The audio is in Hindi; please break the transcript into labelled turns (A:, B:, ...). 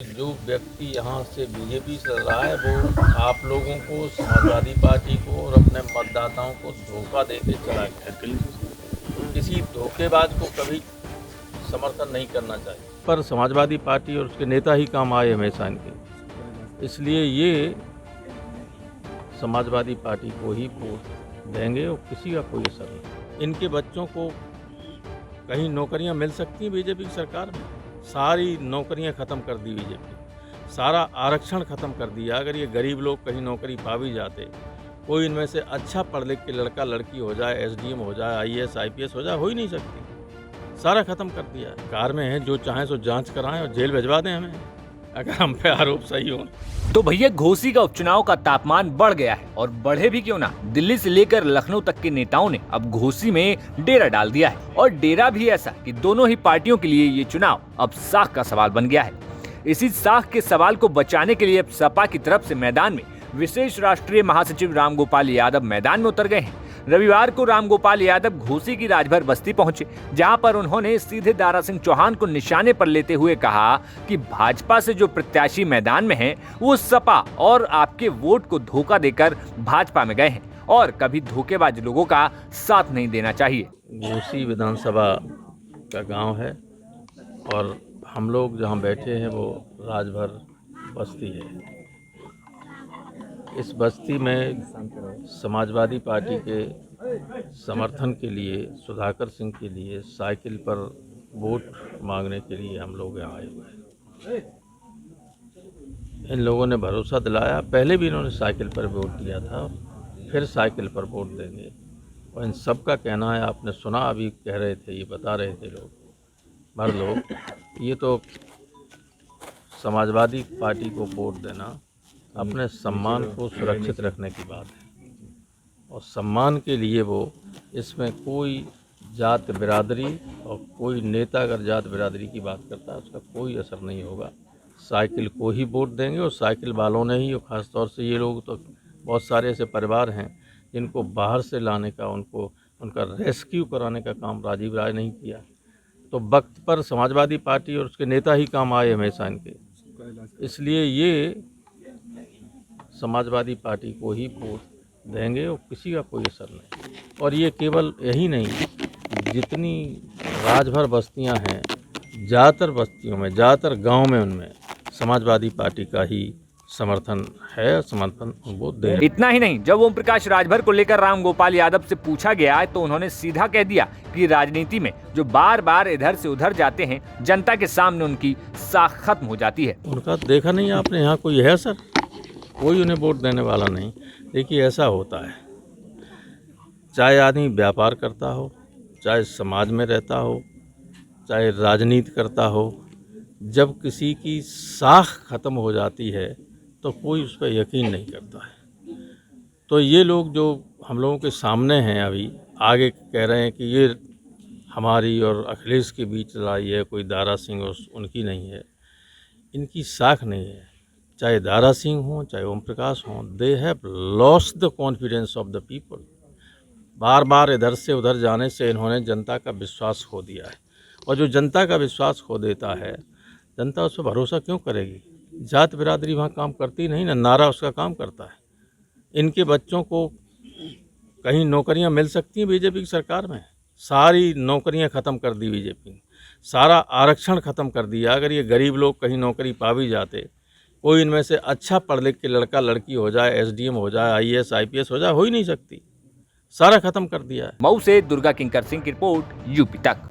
A: जो व्यक्ति यहाँ से बीजेपी से लड़ रहा है वो आप लोगों को, समाजवादी पार्टी को और अपने मतदाताओं को धोखा देके चला गया। किसी धोखेबाज को कभी समर्थन नहीं करना चाहिए, पर समाजवादी पार्टी और उसके नेता ही काम आए हमेशा इनके, इसलिए ये समाजवादी पार्टी को ही वोट देंगे और किसी का कोई असर नहीं। इनके बच्चों को कहीं नौकरियां मिल सकती हैं बीजेपी की सरकार में? सारी नौकरियां ख़त्म कर दी बीजेपी, सारा आरक्षण ख़त्म कर दिया। अगर ये गरीब लोग कहीं नौकरी पा भी जाते, कोई इनमें से अच्छा पढ़ लिख के लड़का लड़की हो जाए, एसडीएम हो जाए, आईएएस आईपीएस हो जाए, हो ही नहीं सकती। सारा ख़त्म कर दिया है। कार में है, जो चाहें सो जांच कराएं और जेल भिजवा दें हमें, अगर हम पे आरोप सही हो।
B: तो भैया घोसी का उपचुनाव का तापमान बढ़ गया है, और बढ़े भी क्यों ना, दिल्ली से लेकर लखनऊ तक के नेताओं ने अब घोसी में डेरा डाल दिया है। और डेरा भी ऐसा कि दोनों ही पार्टियों के लिए ये चुनाव अब साख का सवाल बन गया है। इसी साख के सवाल को बचाने के लिए अब सपा की तरफ से मैदान में विशेष राष्ट्रीय महासचिव रामगोपाल यादव मैदान में उतर गए हैं। रविवार को रामगोपाल यादव घोसी की राजभर बस्ती पहुंचे, जहां पर उन्होंने सीधे दारा सिंह चौहान को निशाने पर लेते हुए कहा कि भाजपा से जो प्रत्याशी मैदान में हैं, वो सपा और आपके वोट को धोखा देकर भाजपा में गए हैं और कभी धोखेबाज लोगों का साथ नहीं देना चाहिए।
A: घोसी विधानसभा का गांव है और हम लोग जहां बैठे हैं वो राजभर बस्ती है। इस बस्ती में समाजवादी पार्टी के समर्थन के लिए, सुधाकर सिंह के लिए साइकिल पर वोट मांगने के लिए हम लोग यहाँ आए हुए हैं। इन लोगों ने भरोसा दिलाया, पहले भी इन्होंने साइकिल पर वोट दिया था, फिर साइकिल पर वोट देंगे। और इन सब का कहना है, आपने सुना, अभी कह रहे थे, ये बता रहे थे लोग, भर लोग, ये तो समाजवादी पार्टी को वोट देना अपने सम्मान को सुरक्षित रखने की बात है, और सम्मान के लिए वो, इसमें कोई जात बिरादरी और कोई नेता अगर जात बिरादरी की बात करता है उसका कोई असर नहीं होगा। साइकिल को ही वोट देंगे और साइकिल वालों ने ही, और ख़ास तौर से ये लोग, तो बहुत सारे ऐसे परिवार हैं जिनको बाहर से लाने का, उनका रेस्क्यू कराने का काम राजीव राय नहीं किया। तो वक्त पर समाजवादी पार्टी और उसके नेता ही काम आए हमेशा इनके, इसलिए ये समाजवादी पार्टी को ही वोट देंगे और किसी का कोई असर नहीं। और ये केवल यही नहीं, जितनी राजभर बस्तियां हैं, ज़्यादातर बस्तियों में, ज़्यादातर गांव में, उनमें समाजवादी पार्टी का ही समर्थन है, समर्थन वो दे।
B: इतना ही नहीं, जब ओम प्रकाश राजभर को लेकर रामगोपाल यादव से पूछा गया तो उन्होंने सीधा कह दिया कि राजनीति में जो बार बार इधर से उधर जाते हैं, जनता के सामने उनकी साख खत्म हो जाती है।
A: उनका देखा नहीं आपने, यहाँ कोई है सर? कोई उन्हें वोट देने वाला नहीं। देखिए, ऐसा होता है, चाहे आदमी व्यापार करता हो, चाहे समाज में रहता हो, चाहे राजनीति करता हो, जब किसी की साख खत्म हो जाती है तो कोई उस पर यकीन नहीं करता है। तो ये लोग जो हम लोगों के सामने हैं, अभी आगे कह रहे हैं कि ये हमारी और अखिलेश के बीच लड़ाई है, कोई दारा सिंह और उनकी नहीं है। इनकी साख नहीं है, चाहे दारा सिंह हों, चाहे ओम प्रकाश हों, they have lost the confidence of the people. बार बार इधर से उधर जाने से इन्होंने जनता का विश्वास खो दिया है, और जो जनता का विश्वास खो देता है, जनता उस पर भरोसा क्यों करेगी? जात बिरादरी वहाँ काम करती नहीं ना, नारा उसका काम करता है। इनके बच्चों को कहीं नौकरियाँ मिल सकती हैं बीजेपी की सरकार में? सारी नौकरियाँ ख़त्म कर दी बीजेपी ने, सारा आरक्षण ख़त्म कर दिया। अगर ये गरीब लोग कहीं नौकरी पा भी जाते, कोई इनमें से अच्छा पढ़ लिख के लड़का लड़की हो जाए, एसडीएम हो जाए, आईएएस आईपीएस हो जाए, हो ही नहीं सकती। सारा खत्म कर दिया है।
B: मऊ से दुर्गा किंकर सिंह की रिपोर्ट, यूपी तक।